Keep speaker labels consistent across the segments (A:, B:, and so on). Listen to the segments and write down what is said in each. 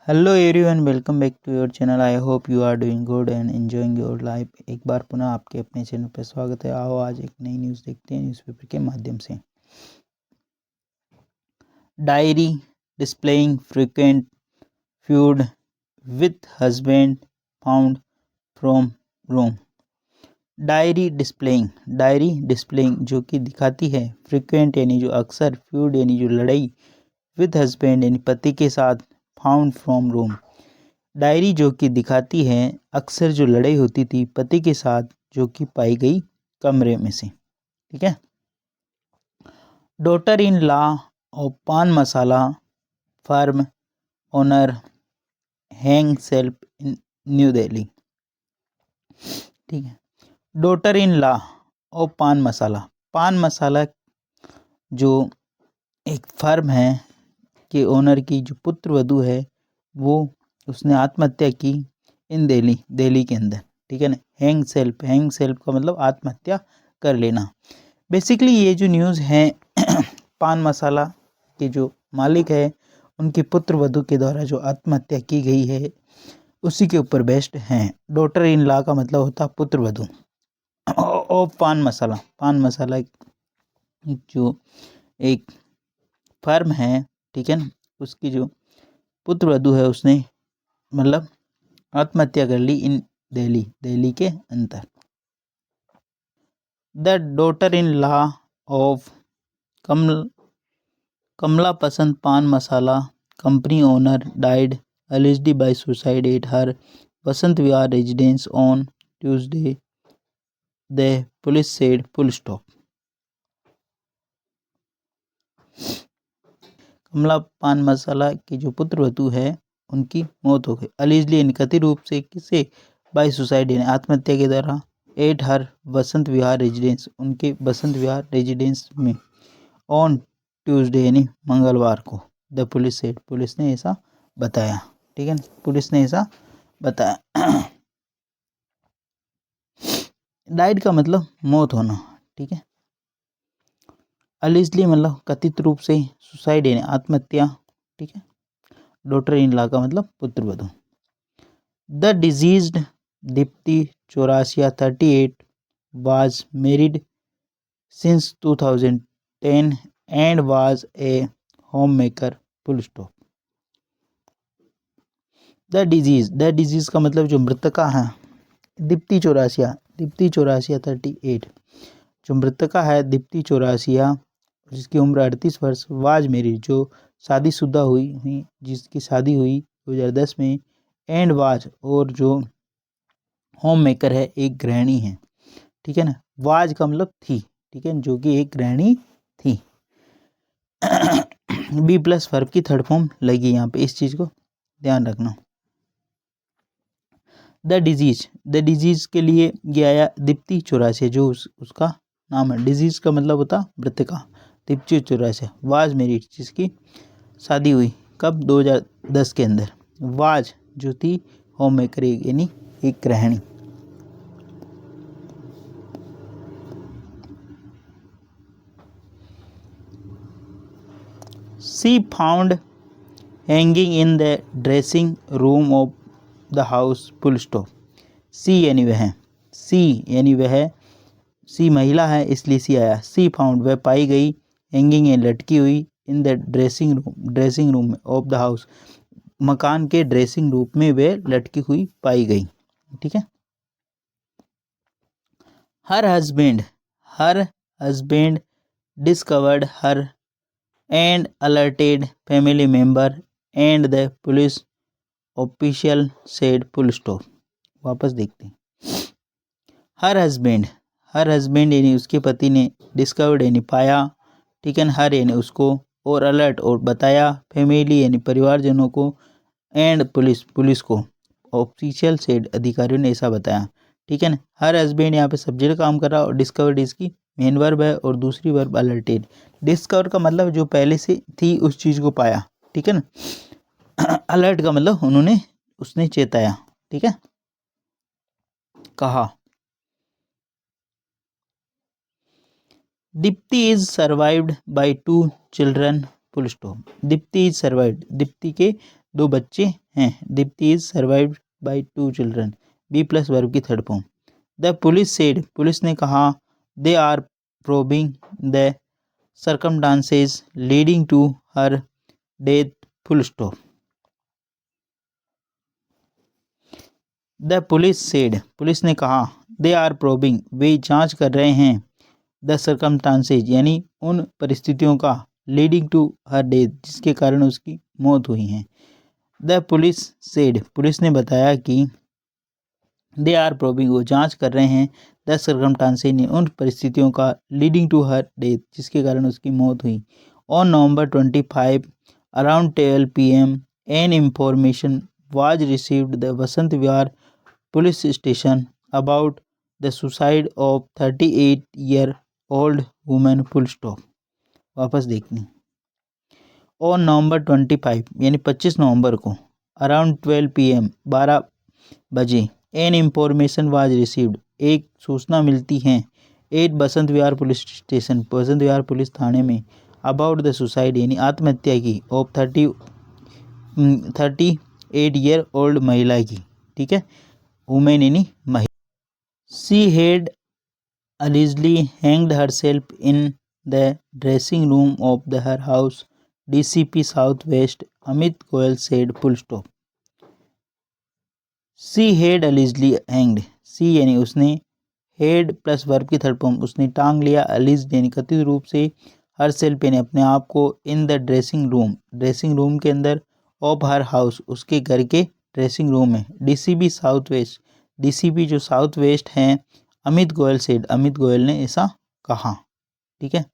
A: Hello everyone, welcome back to your channel. I hope you are doing good and enjoying your life. एक बार पुनः आपके अपने channel पर स्वागत है। आओ आज एक नई न्यूज़ देखते हैं न्यूज़पेपर के माध्यम से। Diary displaying frequent feud with husband found from room. Diary displaying जो कि दिखाती है, फ्रीक्वेंट यानी जो अक्सर, फ्यूड यानी जो लड़ाई, विथ हस्बैंड यानी पति के साथ, फाउंड फ्रॉम रूम। डायरी जो कि दिखाती है अक्सर जो लड़ाई होती थी पति के साथ, जो कि पाई गई कमरे में से। ठीक है। Daughter in law of pan masala firm owner hang self in New Delhi. ठीक है। Daughter in law of pan मसाला जो एक फर्म है कि ओनर की जो पुत्र वधू है वो उसने आत्महत्या की इन दिल्ली के अंदर। ठीक है ना। हैंग सेल्फ का मतलब आत्महत्या कर लेना। बेसिकली ये जो न्यूज़ है पान मसाला के जो मालिक है उनके पुत्र वधू के द्वारा जो आत्महत्या की गई है उसी के ऊपर बेस्ड हैं। डॉटर इन लॉ का मतलब होता पुत्र वधू। और पान मसाला जो एक फर्म है, ठीक है ना, उसकी जो पुत्र वधू है उसने मतलब आत्महत्या कर ली इन दिल्ली के अंदर। The daughter in law of Kamala Pasand pan masala company owner died allegedly by suicide at her Vasant Vihar residence on Tuesday, the police said full stop. Kamala pan masala की जो पुत्र वधू है उनकी मौत हो गई। अलीजली कथित रूप से किसे? बाय सुसाइड यानी आत्महत्या के द्वारा। At her Vasant Vihar residence उनके वसंत विहार रेजिडेंस में। ऑन ट्यूसडे यानी मंगलवार को। द पुलिस सेड पुलिस ने ऐसा बताया। ठीक है, पुलिस ने ऐसा बताया। डाइड का मतलब मौत होना। ठीक है। अलिजली मतलब कथित रूप से, सुसाइड यानी आत्महत्या। ठीक है। डॉटर इन लॉ का मतलब पुत्र वधू। The diseased Deepti Chaurasia 38 was married since 2010 and was a home maker full stop. The disease का मतलब जो मृतका है, दीप्ति चौरासिया 38 जो मृतका है दीप्ति चौरासिया जिसकी उम्र 38 वर्ष, वाज मेरिड जो शादीशुदा हुई जिसकी शादी हुई 2010 में, एंड वाज और जो होम मेकर है एक गृहिणी है। ठीक है ना। वाज का मतलब थी। ठीक है, जो कि एक गृहिणी थी। बी प्लस वर्ब की थर्ड फॉर्म लगी यहाँ पे, इस चीज को ध्यान रखना। द डिजीज के लिए ये आया दीप्ति चौरासिया जो उसका नाम है। डिजीज का मतलब होता मृतका। दीप्ति चौरासिया वाज मेरिड जिसकी शादी हुई कब? 2010 के अंदर। वाज जो थी होम मेकर यानी एक गृहिणी। She found hanging in the dressing room of the house full stop. She यानी वह, सी महिला है इसलिए सी आया। सी फाउंड वह पाई गई, हैंगिंग है लटकी हुई, इन द ड्रेसिंग रूम में, ऑफ द हाउस मकान के ड्रेसिंग रूम में वह लटकी हुई पाई गई। ठीक है। Her husband discovered her and alerted family member and the police official said full stop. वापस देखते हैं। हर हस्बैंड यानी उसके पति ने, डिस्कवर्ड यानी पाया, ठीक है, हर यानी उसको, और अलर्ट और बताया, फैमिली यानी परिवारजनों को, एंड पुलिस को, ऑफिशियल सेड अधिकारियों ने ऐसा बताया। ठीक है ना। हर हस्बैंड यहाँ पे सब्जेक्ट काम कर रहा है और डिस्कवर्ड इसकी मेन वर्ब है और दूसरी वर्ब अलर्टेड। डिस्कवर का मतलब जो पहले से थी उस चीज को पाया। ठीक है ना। अलर्ट का मतलब उसने चेताया। ठीक है, कहा। Deepti is survived by 2 children full stop. Deepti is survived, Deepti के 2 बच्चे हैं। Deepti is survived by 2 children, B plus verb की third form. The police said, police ने कहा, they are probing the circumstances leading to her death, full stop. The police said, police ने कहा, they are probing, वे जांच कर रहे हैं, the circumstances यानी उन परिस्थितियों का, लीडिंग टू हर डेथ जिसके कारण उसकी मौत हुई है। द पुलिस सेड, पुलिस ने बताया कि, दे आर प्रोबिंग, वो जांच कर रहे हैं, द सर्कमस्टांसेस यानी उन परिस्थितियों का, लीडिंग टू हर डेथ जिसके कारण उसकी मौत हुई। On November 25 around 12 p.m. an information was received the Vasant Vihar police station about the suicide of 38-year-old woman, full stop। वापस देखनी। ऑन November 25 यानी 25 नवंबर को, अराउंड 12 PM 12 बजे, एन इंफॉर्मेशन वाज रिसीव्ड, एक सूचना मिलती है, eight Basant Vihar police station, Basant Vihar police थाने में, अबाउट द सुसाइड यानी आत्महत्या की, ऑफ 38 महिला की, ठीक है, वुमेन यानी महिला। She had allegedly hanged herself in the dressing room of her house, DCP Southwest Amit Goyal said, full stop। She had allegedly hanged, she यानी उसने, हेड प्लस वर्ब की थर्ड फॉर्म, उसने टांग लिया, अलिज यानी कथित रूप से, हर सेल्फ यानी अपने आप को, इन the dressing room, dressing room के अंदर, ऑफ हर हाउस उसके घर के ड्रेसिंग रूम में, डीसीपी साउथ वेस्ट, डीसीपी जो साउथ वेस्ट हैं, अमित गोयल सेड, अमित गोयल ने ऐसा कहा, ठीक है।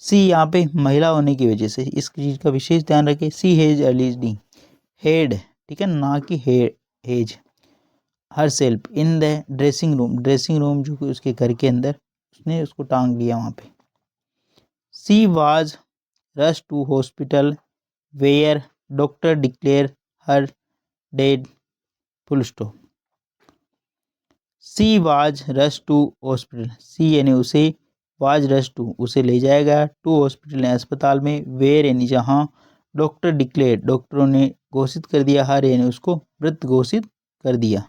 A: सी यहाँ पे महिला होने की वजह से इस चीज़ का विशेष ध्यान रखें, सी हेज एलिजडी, हेड, ठीक है, ना कि hedge, her self in the dressing room, dressing room जो कि उसके घर के अंदर, उसने उसको टांग लिया वहाँ पे। She was rush to hospital where doctor declare her dead, full stop. She was rush to hospital, she यानी उसे, वाज रश टू उसे ले जाया गया, टू हॉस्पिटल अस्पताल में, वेयर यानी जहाँ, डॉक्टर डिक्लेयर डॉक्टरों ने घोषित कर दिया, हर यानी उसको मृत घोषित कर दिया।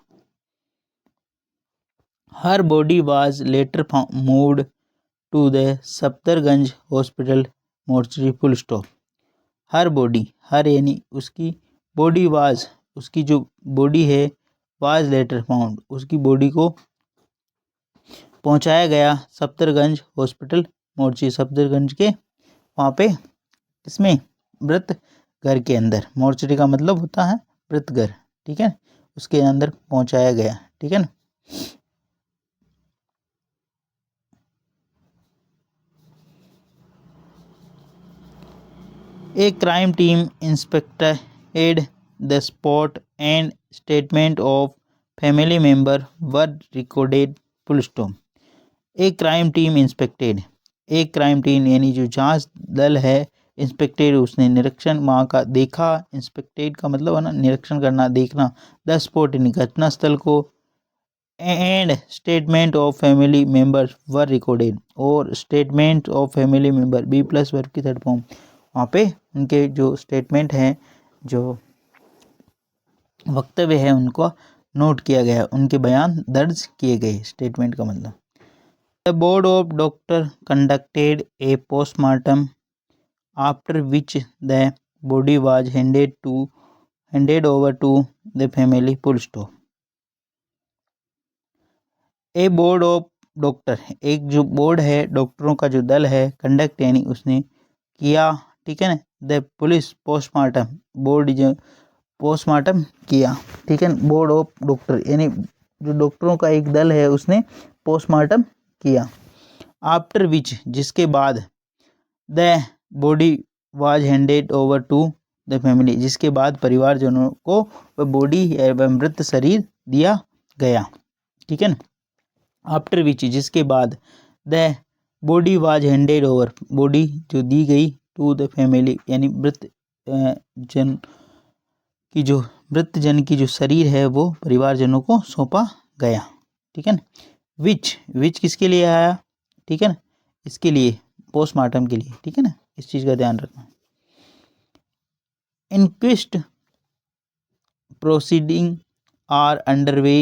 A: Her body was later moved to the Safdarjung hospital mortuary, full stop. Her body, her यानी उसकी, बॉडी वाज उसकी जो बॉडी है, वाज लेटर फाउंड उसकी बॉडी को पहुंचाया गया, सफदरगंज हॉस्पिटल मोर्चरी, सफदरगंज के वहाँ पे, इसमें मृत घर के अंदर, मोर्चरी का मतलब होता है मृत घर, ठीक है, उसके अंदर पहुंचाया गया, ठीक है ना। A crime team inspected the spot and statement of family member were recorded, full stop। एक क्राइम टीम इंस्पेक्टेड, एक क्राइम टीम यानी जो जांच दल है, इंस्पेक्टेड उसने निरीक्षण वहाँ का देखा, इंस्पेक्टेड का मतलब है ना निरीक्षण करना, देखना, द स्पॉट यानी घटनास्थल को, and statement of family member were recorded, और statement of family member, B plus verb की थर्ड फॉर्म, वहाँ पे उनके जो स्टेटमेंट हैं, जो वक्तव्य है, उनको नोट किया गया, उनके बयान दर्ज किए गए, स्टेटमेंट का मतलब। The board of doctor conducted a postmortem after which the body was handed over to the family, full stop. A board of doctor, एक जो बोर्ड है, डॉक्टरों का जो दल है, कंडक्ट यानी उसने किया, ठीक है ना, द पुलिस पोस्टमार्टम, बोर्ड जो पोस्टमार्टम किया, ठीक है, बोर्ड ऑफ डॉक्टर यानी जो डॉक्टरों का एक दल है, उसने पोस्टमार्टम किया, आफ्टर विच जिसके बाद, the body was handed over to the family जिसके बाद परिवारजनों को वह बॉडी या वह मृत शरीर दिया गया, ठीक है ना। आफ्टर विच जिसके बाद, the body was handed over body जो दी गई, टू द फैमिली यानी मृत जन की जो मृत जन की जो शरीर है वो परिवारजनों को सौंपा गया, ठीक है ना। विच किसके लिए आया, ठीक है ना, इसके लिए, पोस्टमार्टम के लिए, ठीक है ना, इस चीज़ का ध्यान रखना। Inquest proceeding are under way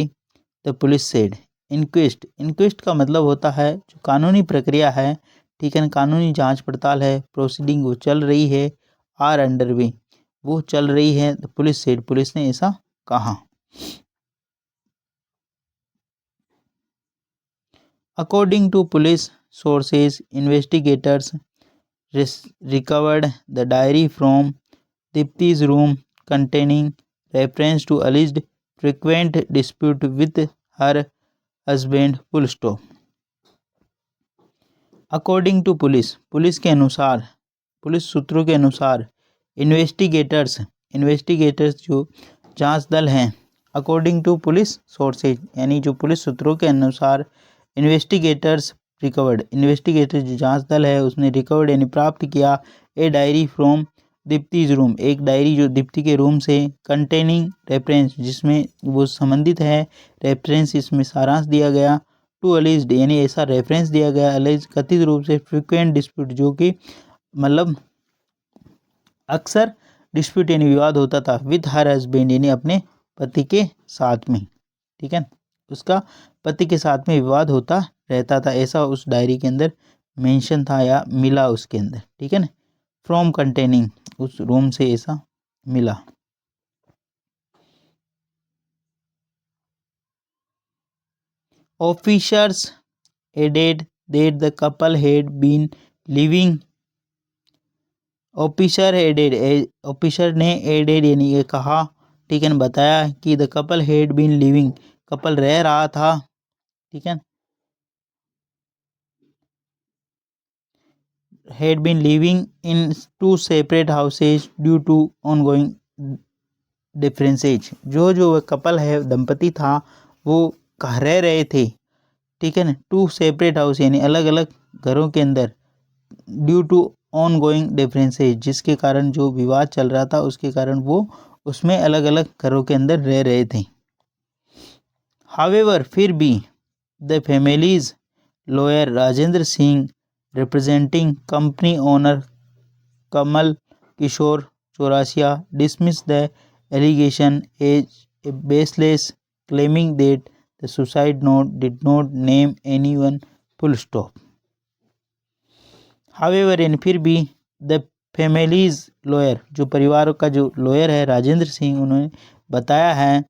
A: the police said. Inquest का मतलब होता है जो कानूनी प्रक्रिया है, ठीक है ना, कानूनी जांच पड़ताल है। प्रोसीडिंग वो चल रही है, आर अंडर वे वो चल रही है, द पुलिस सेड पुलिस ने ऐसा कहा। According to police sources investigators recovered the diary from Dipti's room containing reference to alleged frequent dispute with her husband. Full stop. According to police के अनुसार, police सूत्रों के अनुसार, इन्वेस्टिगेटर्स जो जांच दल हैं, अकॉर्डिंग टू पुलिस सोर्सेज यानी जो पुलिस सूत्रों के अनुसार, इन्वेस्टिगेटर्स जो जांच दल है उसने रिकवर्ड यानी प्राप्त किया ए डायरी फ्रॉम दीप्तिज रूम, एक डायरी जो दीप्ति के रूम से, कंटेनिंग रेफरेंस जिसमें वो संबंधित है, रेफरेंस इसमें सारांश दिया गया, टू अलेज्ड यानी ऐसा रेफरेंस दिया गया, अलेज कथित रूप से, फ्रिक्वेंट डिस्प्यूट जो कि मतलब अक्सर डिस्प्यूट यानी विवाद होता था, विद हर हस्बैंड यानी अपने पति के साथ में, ठीक है, उसका पति के साथ में विवाद होता रहता था, ऐसा उस डायरी के अंदर मेंशन था या मिला उसके अंदर, ठीक है ना। फ्रॉम कंटेनिंग उस रूम से ऐसा मिला। Officers added that the couple had been living, officer ने एडेड यानी ये कहा, ठीक है ना, बताया कि the couple had been living couple रह रहा था, ठीक है, had been living in two separate houses due to ongoing differences। जो वह कपल है, दंपति था, वो कहाँ रह रहे थे, ठीक है ना, टू सेपरेट हाउस यानी अलग अलग घरों के अंदर, ड्यू टू ऑनगोइंग डिफरेंसेज जिसके कारण जो विवाद चल रहा था उसके कारण वो उसमें अलग अलग घरों के अंदर रह रहे थे। हावेवर फिर भी the families lawyer Rajendra Singh representing company owner Kamal Kishore Chaurasia dismissed the allegation as baseless, claiming that the suicide note did not name anyone. Full stop. However, in फिर भी the family's lawyer जो परिवार का जो lawyer है राजेंद्र सिंह, उन्होंने बताया है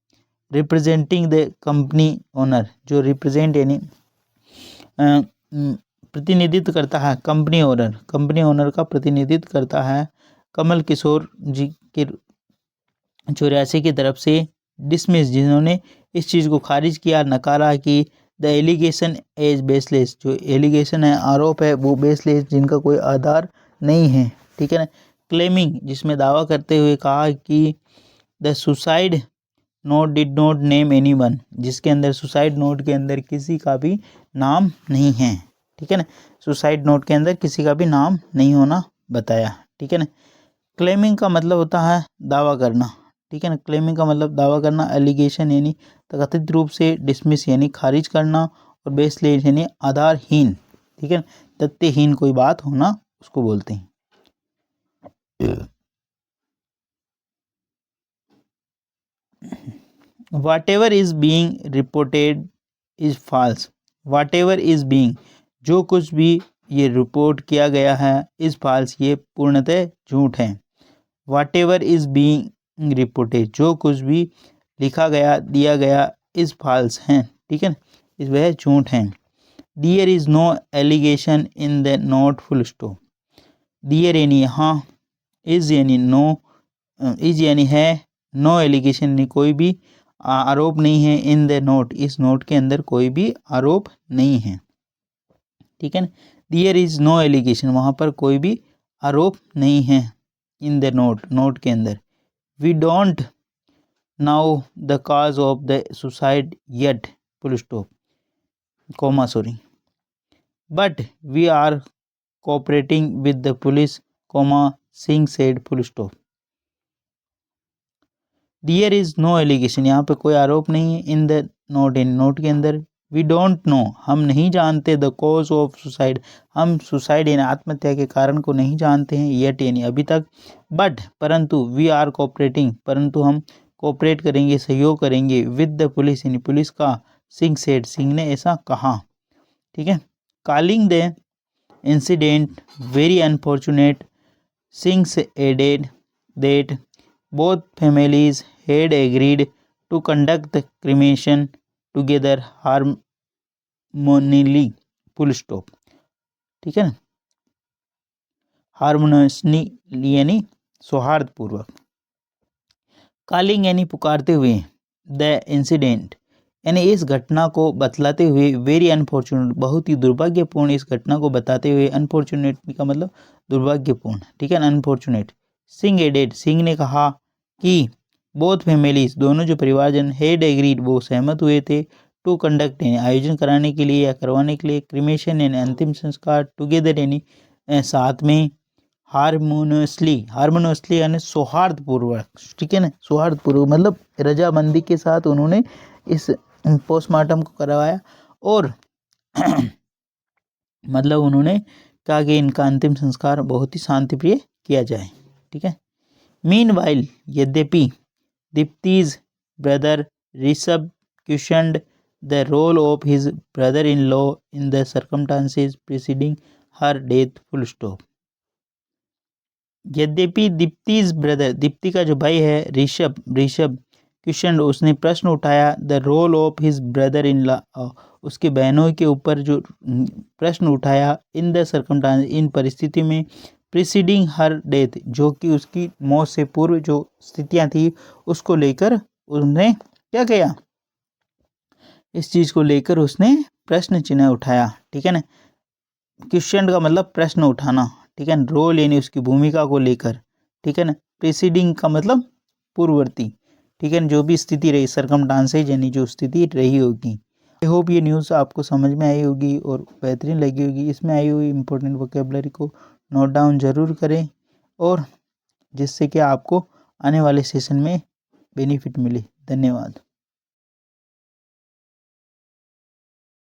A: रिप्रेजेंटिंग द कंपनी ओनर, जो रिप्रेजेंट यानी प्रतिनिधित्व करता है, कंपनी ओनर का प्रतिनिधित्व करता है कमल किशोर जी के 84 की तरफ से, डिसमिस जिन्होंने इस चीज़ को खारिज किया, नकारा कि द एलिगेशन एज बेसलेस, जो एलिगेशन है, आरोप है, वो बेसलेस जिनका कोई आधार नहीं है, ठीक है ना। क्लेमिंग जिसमें दावा करते हुए कहा कि the suicide note did not name anyone, जिसके अंदर सुसाइड नोट के अंदर किसी का भी नाम नहीं है, ठीक है ना, सुसाइड नोट के अंदर किसी का भी नाम नहीं होना बताया, ठीक है ना। क्लेमिंग का मतलब होता है दावा करना, ठीक है ना, क्लेमिंग का मतलब दावा करना, एलिगेशन यानी कथित रूप से, डिसमिस यानी खारिज करना, और बेसलेस यानी आधारहीन, ठीक है, तथ्यहीन कोई बात होना उसको बोलते हैं। Whatever is being reported is false. Whatever is being जो कुछ भी ये रिपोर्ट किया गया है इज फॉल्स ये पूर्णतः झूठ है। Whatever is being reported जो कुछ भी लिखा गया दिया गया इज फॉल्स है, ठीक है, इस वह झूठ है। There is no allegation in the note full stop। There यानी यहाँ, इज यानी नो, इज यानी है, नो एलिगेशन यानी कोई भी आरोप नहीं है, इन द नोट इस नोट के अंदर कोई भी आरोप नहीं है, ठीक है ना। देयर इज नो एलिगेशन वहाँ पर कोई भी आरोप नहीं है, इन द नोट के अंदर। We don't know the cause of the suicide yet, full stop, comma sorry, but we are cooperating with the police, comma Singh said, full stop. There is no allegation यहाँ पे कोई आरोप नहीं है, in the note in note के अंदर। We don't know हम नहीं जानते, द कॉज ऑफ सुसाइड हम सुसाइड यानी आत्महत्या के कारण को नहीं जानते हैं, येट यानी अभी तक, बट परंतु वी आर कोऑपरेटिंग परंतु हम कोऑपरेट करेंगे, सहयोग करेंगे विद द पुलिस, यानी पुलिस का। सिंह सेड, सिंह ने ऐसा कहा। ठीक है। Calling the incident very unfortunate, Singh added that both families had agreed to conduct the cremation together harmoniously, full stop. ठीक है ना, हार्मोनियसली यानी सौहार्दपूर्वक। कॉलिंग यानी पुकारते हुए, द इंसिडेंट यानी इस घटना को बतलाते हुए, वेरी अनफॉर्चुनेट बहुत ही दुर्भाग्यपूर्ण इस घटना को बताते हुए, अनफॉर्चुनेट का मतलब दुर्भाग्यपूर्ण। ठीक है, अनफॉर्चुनेट। सिंह एडेड, सिंह ने कहा कि बोथ फैमिलीज दोनों जो परिवारजन, हेड एग्रीड वो सहमत हुए थे, टू कंडक्ट यानी आयोजन कराने के लिए या करवाने के लिए, क्रिमेशन यानी अंतिम संस्कार, टुगेदर यानी साथ में, हार्मोनियसली यानी सौहार्दपूर्वक। ठीक है ना, सौहार्दपूर्वक मतलब रजामंदी के साथ उन्होंने इस पोस्टमार्टम को करवाया और मतलब उन्होंने कहा कि इनका अंतिम संस्कार बहुत ही शांतिप्रिय किया जाए। ठीक है। मीनवाइल, यद्यपि Deepti's brother Rishabh questioned the role of his brother in law in the circumstances preceding her death, full stop. यद्यपि दीप्तिज ब्रदर, दीप्ति का जो भाई है ऋषभ क्वेश्चन, उसने प्रश्न उठाया the role of his brother in law, उसके बहनों के ऊपर जो प्रश्न उठाया, इन द सर्कमस्टांस इन परिस्थिति में, प्रीसीडिंग हर डेथ जो कि उसकी मौत से पूर्व जो स्थितियां थी उसको लेकर उसने क्या किया, इस चीज को लेकर उसने प्रश्न चिन्ह उठाया। ठीक है ना, क्वेश्चन का मतलब प्रश्न उठाना। ठीक है, रोल यानी उसकी भूमिका को लेकर। ठीक है ना, प्रीसीडिंग का मतलब पूर्ववर्ती। ठीक है ना, जो भी स्थिति रही, सर्कमस्टांसेस यानी जो स्थिति रही होगी। आई होप ये न्यूज़ आपको समझ में आई होगी और बेहतरीन लगी होगी। इसमें आई हुई इंपॉर्टेंट वोकेबलरी को नोट डाउन ज़रूर करें और जिससे कि आपको आने वाले सेशन में बेनिफिट मिले। धन्यवाद।